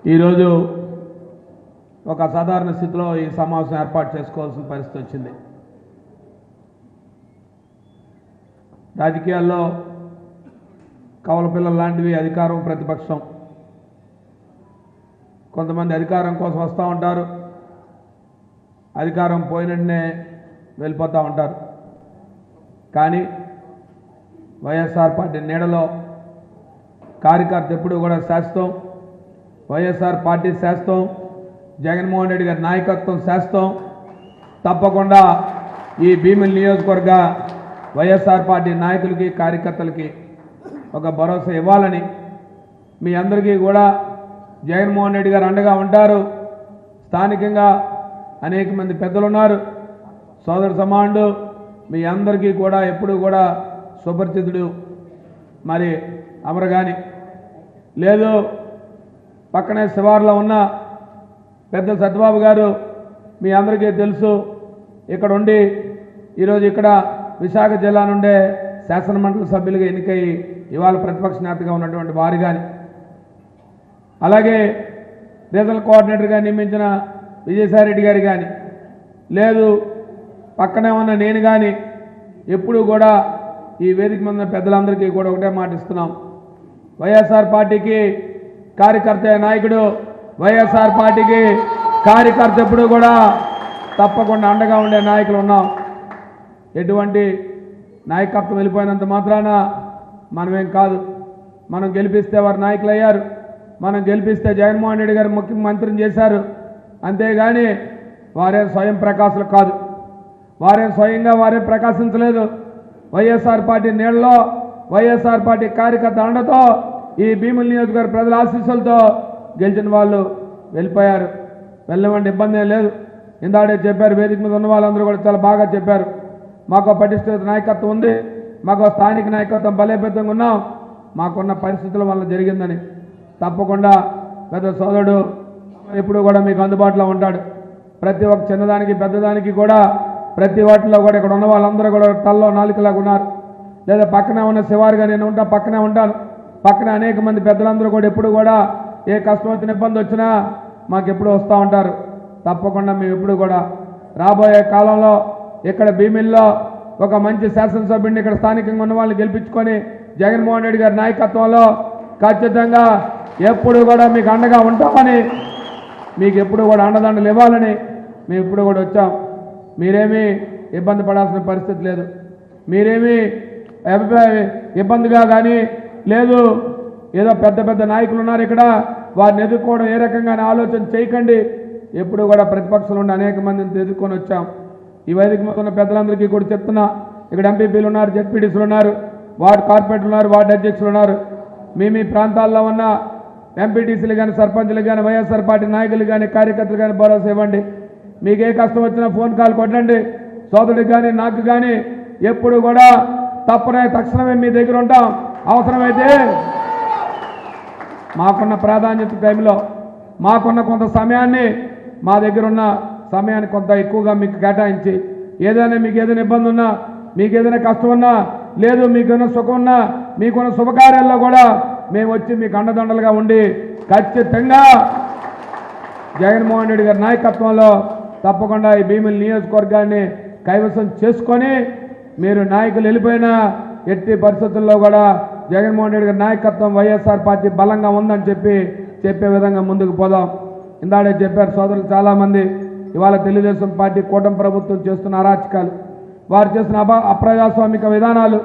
ఈరోజు ఒక సాధారణ స్థితిలో ఈ సమావేశం ఏర్పాటు చేసుకోవాల్సిన పరిస్థితి వచ్చింది. రాజకీయాల్లో కవల పిల్లల లాంటివి అధికారం ప్రతిపక్షం. కొంతమంది అధికారం కోసం వస్తూ ఉంటారు, అధికారం పోయినట్నే వెళ్ళిపోతూ ఉంటారు. కానీ వైఎస్ఆర్ పార్టీ నీడలో కార్యకర్త ఎప్పుడు కూడా శాశ్వతం, వైఎస్ఆర్ పార్టీ శాశ్వతం, జగన్మోహన్ రెడ్డి గారి నాయకత్వం శాశ్వతం. తప్పకుండా ఈ భీమిలి నియోజకవర్గ వైఎస్ఆర్ పార్టీ నాయకులకి కార్యకర్తలకి ఒక భరోసా ఇవ్వాలని మీ అందరికీ కూడా జగన్మోహన్ రెడ్డి గారు అండగా ఉంటారు. స్థానికంగా అనేక మంది పెద్దలు ఉన్నారు, సోదర సమానుడు, మీ అందరికీ కూడా ఎప్పుడు కూడా సుపరిచితుడు. మరి అమరగాని లేదు, పక్కనే శివార్లో ఉన్న పెద్ద సత్యబాబు గారు మీ అందరికీ తెలుసు. ఇక్కడ ఉండి ఈరోజు ఇక్కడ విశాఖ జిల్లా నుండే శాసనమండలి సభ్యులుగా ఎన్నికై ఇవాళ ప్రతిపక్ష నేతగా ఉన్నటువంటి వారు కానీ, అలాగే రీజనల్ కోఆర్డినేటర్గా నియమించిన విజయసాయిరెడ్డి గారు కానీ, లేదు పక్కనే ఉన్న నేను కానీ ఎప్పుడు కూడా ఈ వేదిక మీద పెద్దలందరికీ కూడా ఒకటే మాట ఇస్తున్నాం. వైఎస్ఆర్ పార్టీకి కార్యకర్త నాయకుడు, వైఎస్ఆర్ పార్టీకి కార్యకర్త ఎప్పుడు కూడా తప్పకుండా అండగా ఉండే నాయకులు ఉన్నాం. ఎటువంటి నాయకత్వం వెళ్ళిపోయినంత మాత్రాన మనమేం కాదు. మనం గెలిపిస్తే వారు నాయకులు అయ్యారు, మనం గెలిపిస్తే జగన్మోహన్ రెడ్డి గారు ముఖ్యమంత్రిని చేశారు. అంతేగాని వారే స్వయం ప్రకాశులు కాదు, వారేం స్వయంగా వారే ప్రకాశించలేదు. వైఎస్ఆర్ పార్టీ నీళ్ళలో వైఎస్ఆర్ పార్టీ కార్యకర్త అండతో ఈ భీమిలి నియోజకవర్గ ప్రజల ఆశీస్సులతో గెలిచిన వాళ్ళు వెళ్ళిపోయారు. వెళ్ళమంటే ఇబ్బంది ఏం లేదు. ఇందాడే చెప్పారు, వేదిక మీద ఉన్న వాళ్ళందరూ కూడా చాలా బాగా చెప్పారు. మాకు పటిష్ట నాయకత్వం ఉంది, మాకు స్థానిక నాయకత్వం బలోపేతంగా ఉన్నాం, మాకున్న పరిస్థితుల వల్ల జరిగిందని. తప్పకుండా పెద్ద సోదరుడు ఎప్పుడు కూడా మీకు అందుబాటులో ఉంటాడు. ప్రతి ఒక్క చిన్నదానికి పెద్దదానికి కూడా ప్రతి వాటిలో కూడా ఇక్కడ ఉన్న వాళ్ళందరూ కూడా తల్లో నాలుకలాగా ఉన్నారు. లేదా పక్కనే ఉన్న శివారుగా నేను ఉంటా, పక్కనే ఉంటాను. పక్కన అనేక మంది పెద్దలందరూ కూడా ఎప్పుడు కూడా ఏ కష్టం వచ్చిన ఇబ్బంది వచ్చినా మాకు ఎప్పుడు వస్తూ ఉంటారు. తప్పకుండా మేము ఎప్పుడు కూడా రాబోయే కాలంలో ఇక్కడ భీమిల్లో ఒక మంచి శాసనసభ్యుడిని ఇక్కడ స్థానికంగా ఉన్న వాళ్ళని గెలిపించుకొని జగన్మోహన్ రెడ్డి గారి నాయకత్వంలో ఖచ్చితంగా ఎప్పుడు కూడా మీకు అండగా ఉంటామని, మీకు ఎప్పుడు కూడా అండదండలు ఇవ్వాలని మేము ఇప్పుడు కూడా వచ్చాం. మీరేమీ ఇబ్బంది పడాల్సిన పరిస్థితి లేదు, మీరేమీ ఇబ్బందిగా కానీ లేదు. ఏదో పెద్ద పెద్ద నాయకులు ఉన్నారు ఇక్కడ, వారిని ఎదుర్కోవడం ఏ రకంగానే ఆలోచన చేయకండి. ఎప్పుడు కూడా ప్రతిపక్షం నుండి అనేక మందిని ఎదుర్కొని వచ్చాం. ఈ వేదిక మీద ఉన్న పెద్దలందరికీ కూడా చెప్తున్నా, ఇక్కడ ఎంపీపీలు ఉన్నారు, జెడ్పీటీసీలు ఉన్నారు, వార్డు కార్పొరేటర్లు ఉన్నారు, వార్డు అధ్యక్షులు ఉన్నారు. మీ ప్రాంతాల్లో ఉన్న ఎంపీటీసీలు కానీ, సర్పంచ్లు కానీ, వైఎస్ఆర్ పార్టీ నాయకులు కానీ, కార్యకర్తలు కానీ భరోసా ఇవ్వండి. మీకు ఏ కష్టం వచ్చినా ఫోన్ కాల్ కొట్టండి. సోదరుడికి కానీ నాకు కానీ ఎప్పుడు కూడా తప్పనే తక్షణమే మీ దగ్గర ఉంటాం. అవసరమైతే మాకున్న ప్రాధాన్యత టైంలో మాకున్న కొంత సమయాన్ని, మా దగ్గర ఉన్న సమయాన్ని కొంత ఎక్కువగా మీకు కేటాయించి, ఏదైనా మీకు ఏదైనా ఇబ్బంది ఉన్నా, మీకు ఏదైనా కష్టం ఉన్నా, లేదు మీకున్న సుఖం ఉన్నా, మీకున్న శుభకార్యాల్లో కూడా మేము వచ్చి మీకు అండదండలుగా ఉండి ఖచ్చితంగా జగన్మోహన్ రెడ్డి గారి నాయకత్వంలో తప్పకుండా ఈ భీమిలి నియోజకవర్గాన్ని కైవసం చేసుకొని, మీరు నాయకులు వెళ్ళిపోయినా ఎట్టి పరిస్థితుల్లో కూడా జగన్మోహన్ రెడ్డి గారి నాయకత్వం వైఎస్ఆర్ పార్టీ బలంగా ఉందని చెప్పే విధంగా ముందుకు పోదాం. ఇందాడే చెప్పారు సోదరులు చాలామంది, ఇవాళ తెలుగుదేశం పార్టీ కూటమి ప్రభుత్వం చేస్తున్న అరాచకాలు, వారు చేసిన అప్రజాస్వామిక విధానాలు,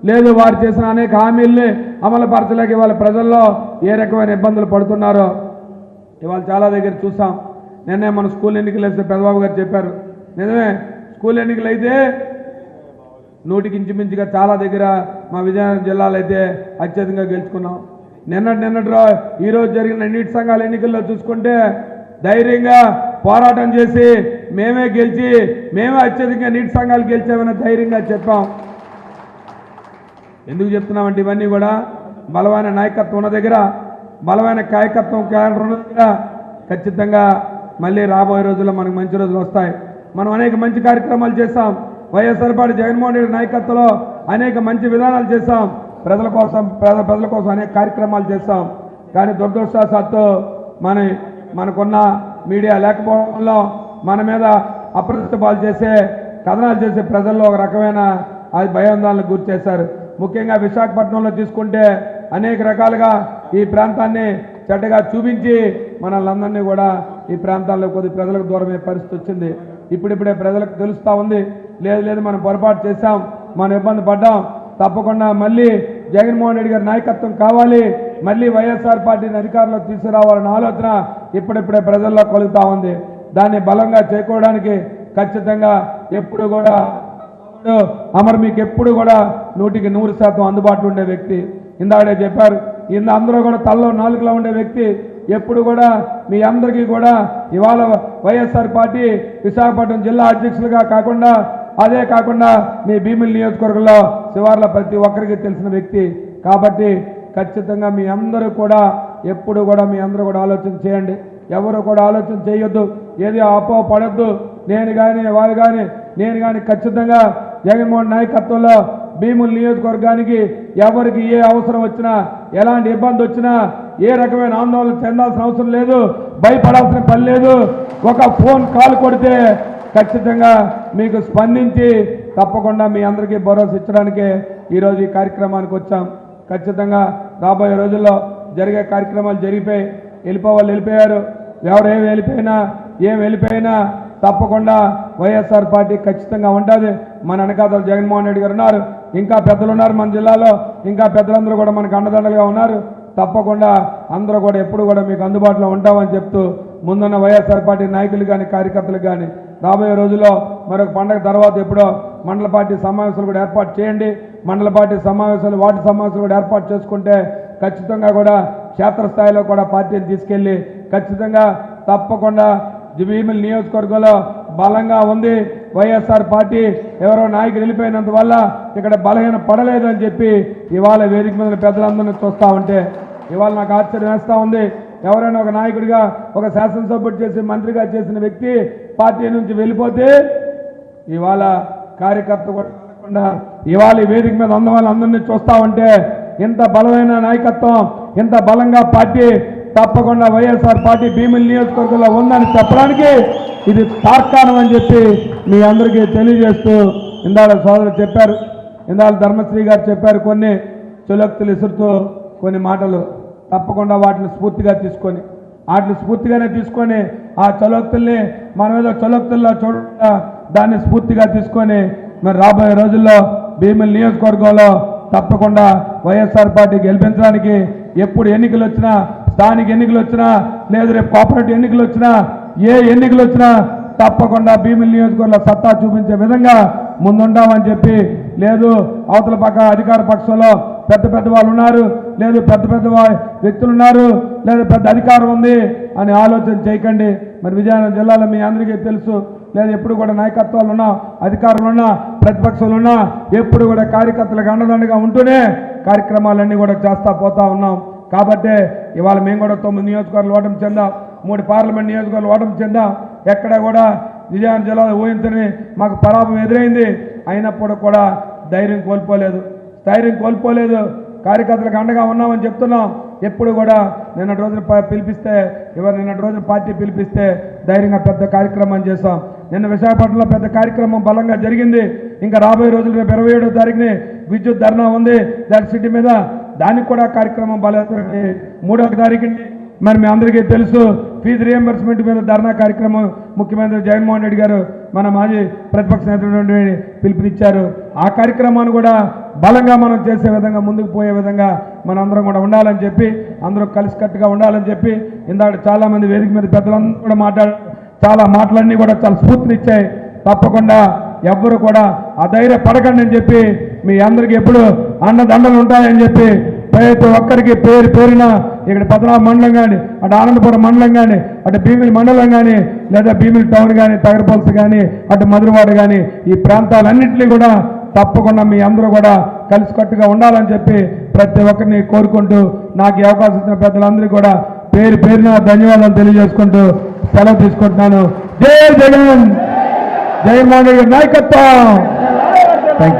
లేదు వారు చేసిన అనేక హామీల్ని అమలుపరచలేక ఇవాళ ప్రజల్లో ఏ రకమైన ఇబ్బందులు పడుతున్నారో ఇవాళ చాలా దగ్గర చూసాం. నిన్నే మన స్కూల్ ఎన్నికలు వేస్తే పెద్దబాబు గారు చెప్పారు, నిజమే స్కూల్ ఎన్నికలు అయితే 100కి ఇంచుమించుగా చాలా దగ్గర మా విజయనగరం జిల్లాలో అయితే అత్యధికంగా గెలుచుకున్నాం. నిన్నటి ఈరోజు జరిగిన నీటి సంఘాల ఎన్నికల్లో చూసుకుంటే ధైర్యంగా పోరాటం చేసి మేమే గెలిచి మేమే అత్యధికంగా నీటి సంఘాలు గెలిచామని ధైర్యంగా చెప్పాం. ఎందుకు చెప్తున్నామంటే ఇవన్నీ కూడా బలమైన నాయకత్వం ఉన్న దగ్గర, బలమైన కాయకత్వం క్యాడర్ ఉన్న దగ్గర ఖచ్చితంగా మళ్ళీ రాబోయే రోజుల్లో మనకు మంచి రోజులు వస్తాయి. మనం అనేక మంచి కార్యక్రమాలు చేస్తాం. వైఎస్ఆర్ పార్టీ జగన్మోహన్ రెడ్డి నాయకత్వంలో అనేక మంచి విధానాలు చేస్తాం. ప్రజల కోసం అనేక కార్యక్రమాలు చేస్తాం. కానీ దురదృష్టవశాత్తు మనకున్న మీడియా లేకపోవడంలో మన మీద అప్రతిష్టాలు చేసే కథనాలు చేసే ప్రజల్లో ఒక రకమైన అది భయాందోళనకు గురి చేశారు. ముఖ్యంగా విశాఖపట్నంలో తీసుకుంటే అనేక రకాలుగా ఈ ప్రాంతాన్ని చెడ్డగా చూపించి మనల్ని కూడా ఈ ప్రాంతాల్లో కొద్ది ప్రజలకు దూరమయ్యే పరిస్థితి వచ్చింది. ఇప్పుడిప్పుడే ప్రజలకు తెలుస్తూ ఉంది, లేదు మనం పొరపాటు చేశాం, మనం ఇబ్బంది పడ్డాం, తప్పకుండా మళ్ళీ జగన్మోహన్ రెడ్డి గారి నాయకత్వం కావాలి, మళ్ళీ వైఎస్ఆర్ పార్టీని అధికారంలో తీసుకురావాలన్న ఆలోచన ఇప్పుడిప్పుడే ప్రజల్లో కలుగుతూ ఉంది. దాన్ని బలంగా చేకూడడానికి ఖచ్చితంగా ఎప్పుడు కూడా అమర్ మీకు ఎప్పుడు కూడా 100% అందుబాటులో ఉండే వ్యక్తి. ఇందాడే చెప్పారు, అందరూ కూడా తలలో నాలుగులో ఉండే వ్యక్తి. ఎప్పుడు కూడా మీ అందరికీ కూడా ఇవాళ వైఎస్ఆర్ పార్టీ విశాఖపట్నం జిల్లా అధ్యక్షులుగా కాకుండా అదే కాకుండా మీ భీమిలి నియోజకవర్గంలో శివార్ల ప్రతి ఒక్కరికి తెలిసిన వ్యక్తి. కాబట్టి ఖచ్చితంగా మీ అందరూ కూడా ఎప్పుడు కూడా మీ అందరూ కూడా ఆలోచన చేయండి. ఎవరు కూడా ఆలోచన చేయొద్దు, ఏది అపోహ పడొద్దు. నేను కానీ ఖచ్చితంగా జగన్మోహన్ నాయకత్వంలో భీముల నియోజకవర్గానికి ఎవరికి ఏ అవసరం వచ్చినా, ఎలాంటి ఇబ్బంది వచ్చినా ఏ రకమైన ఆందోళన చెందాల్సిన అవసరం లేదు, భయపడాల్సిన పని లేదు. ఒక ఫోన్ కాల్ కొడితే ఖచ్చితంగా మీకు స్పందించి తప్పకుండా మీ అందరికీ భరోసా ఇచ్చడానికే ఈరోజు ఈ కార్యక్రమానికి వచ్చాం. ఖచ్చితంగా రాబోయే రోజుల్లో జరిగే కార్యక్రమాలు జరిగిపోయి వెళ్ళిపోయారు. ఎవరు ఏం వెళ్ళిపోయినా తప్పకుండా వైఎస్ఆర్ పార్టీ ఖచ్చితంగా ఉంటుంది. మన వెనకాతలు జగన్మోహన్ రెడ్డి గారు ఉన్నారు, ఇంకా పెద్దలు ఉన్నారు మన జిల్లాలో, ఇంకా పెద్దలందరూ కూడా మనకు అండదండలుగా ఉన్నారు. తప్పకుండా అందరూ కూడా ఎప్పుడు కూడా మీకు అందుబాటులో ఉంటామని చెప్తూ ముందున్న వైఎస్ఆర్ పార్టీ నాయకులు కానీ కార్యకర్తలు కానీ రాబోయే రోజుల్లో మరొక పండగ తర్వాత ఎప్పుడో మండల పార్టీ సమావేశాలు కూడా ఏర్పాటు చేయండి. మండల పార్టీ సమావేశాలు వార్డు సమావేశాలు కూడా ఏర్పాటు చేసుకుంటే ఖచ్చితంగా కూడా క్షేత్రస్థాయిలో కూడా పార్టీని తీసుకెళ్ళి ఖచ్చితంగా తప్పకుండా భీమిలి నియోజకవర్గంలో బలంగా ఉంది. వైఎస్ఆర్ పార్టీ ఎవరో నాయకులు వెళ్ళిపోయినంత వల్ల ఇక్కడ బలహీన పడలేదని చెప్పి ఇవాళ వేదిక మీద పెద్దలందరినీ చూస్తూ ఉంటే ఇవాళ నాకు ఆశ్చర్యం వేస్తూ ఉంది. ఎవరైనా ఒక నాయకుడిగా ఒక శాసనసభ్యుడు చేసి మంత్రిగా చేసిన వ్యక్తి పార్టీ నుంచి వెళ్ళిపోతే ఇవాళ కార్యకర్త కూడా కాకుండా ఇవాళ ఈ వేదిక మీద అందరినీ చూస్తూ ఉంటే ఇంత బలమైన నాయకత్వం, ఇంత బలంగా పార్టీ తప్పకుండా వైఎస్ఆర్ పార్టీ భీమిలి నియోజకవర్గంలో ఉందని చెప్పడానికి ఇది తార్కాణం అని చెప్పి మీ అందరికీ తెలియజేస్తూ ఇందాక సోదరులు చెప్పారు, ఇందాక ధర్మశ్రీ గారు చెప్పారు, కొన్ని చులక్తులు ఇసురుతూ కొన్ని మాటలు తప్పకుండా వాటిని స్ఫూర్తిగానే తీసుకొని ఆ చొలక్తుల్ని మనం ఏదో చొలక్తుల్లో చూడకుండా దాన్ని స్ఫూర్తిగా తీసుకొని మరి రాబోయే రోజుల్లో భీమిలి నియోజకవర్గంలో తప్పకుండా వైఎస్ఆర్ పార్టీ గెలిపించడానికి ఎప్పుడు ఎన్నికలు వచ్చినా, స్థానిక ఎన్నికలు వచ్చినా, లేదు రేపు కోఆపరేటివ్ ఎన్నికలు వచ్చినా, ఏ ఎన్నికలు వచ్చినా తప్పకుండా భీమిలి నియోజకవర్గంలో సత్తా చూపించే విధంగా ముందుంటామని చెప్పి, లేదు అవతల పక్క అధికార పక్షంలో పెద్ద వాళ్ళు ఉన్నారు, లేదు పెద్ద వ్యక్తులు ఉన్నారు, లేదు పెద్ద అధికారం ఉంది అని ఆలోచన చేయకండి. మరి విజయనగరం జిల్లాలో మీ అందరికీ తెలుసు, లేదు ఎప్పుడు కూడా నాయకత్వాలు ఉన్నా, అధికారులు ఉన్నా, ప్రతిపక్షాలు ఉన్నా ఎప్పుడు కూడా కార్యకర్తలకు అండదండగా ఉంటూనే కార్యక్రమాలన్నీ కూడా చేస్తా పోతా ఉన్నాం. కాబట్టి ఇవాళ మేము కూడా 9 నియోజకవర్గాలు ఓటమి చెందాం, 3 పార్లమెంట్ నియోజకవర్గాలు ఓటమి చెందాం. ఎక్కడ కూడా విజయనగరం జిల్లాలో ఊహించని మాకు పరాభం ఎదురైంది. అయినప్పుడు కూడా ధైర్యం కోల్పోలేదు. కార్యకర్తలకు అండగా ఉన్నామని చెప్తున్నాం. ఎప్పుడు కూడా నిన్నటి రోజున పార్టీ పిలిపిస్తే ధైర్యంగా పెద్ద కార్యక్రమం చేస్తాం. నిన్న విశాఖపట్నంలో పెద్ద కార్యక్రమం బలంగా జరిగింది. ఇంకా రాబోయే రోజులు రేపు 27వ తారీఖుని విద్యుత్ ధర్నా ఉంది సిటీ మీద, దానికి కూడా కార్యక్రమం బలంగా 3వ తారీఖుని మరి మీ అందరికీ తెలుసు ఫీజు రియంబర్స్మెంట్ మీద ధర్నా కార్యక్రమం ముఖ్యమంత్రి జగన్మోహన్ రెడ్డి గారు మన మాజీ ప్రతిపక్ష నేతలు పిలుపునిచ్చారు. ఆ కార్యక్రమాన్ని కూడా బలంగా మనం చేసే విధంగా ముందుకు పోయే విధంగా మనందరం కూడా ఉండాలని చెప్పి, అందరూ కలిసికట్టుగా ఉండాలని చెప్పి ఇందాక చాలామంది వేదిక మీద పెద్దలందరూ కూడా చాలా మాటలన్నీ కూడా చాలా స్ఫూర్తినిచ్చాయి. తప్పకుండా ఎవ్వరు కూడా అధైర్యపడకండి అని చెప్పి మీ అందరికీ ఎప్పుడు అండదండలు ఉంటాయని చెప్పి ప్రతి ఒక్కరికి పేరున ఇక్కడ పద్మనాభ మండలం కానీ, అటు ఆనందపురం మండలం కానీ, అటు భీమిలి మండలం కానీ, లేదా భీమిలి టౌన్ కానీ, తగరపల్స్ కానీ, అటు మధురవాడ కానీ ఈ ప్రాంతాలన్నింటినీ కూడా తప్పకుండా మీ అందరూ కూడా కలిసికట్టుగా ఉండాలని చెప్పి ప్రతి ఒక్కరిని కోరుకుంటూ నాకు ఈ అవకాశం ఇచ్చిన పెద్దలందరికీ కూడా పేరున ధన్యవాదాలు తెలియజేసుకుంటూ సెలవు తీసుకుంటున్నాను. జై జగన్, జగన్మోహన్ రెడ్డి నాయకత్వం. Thank you.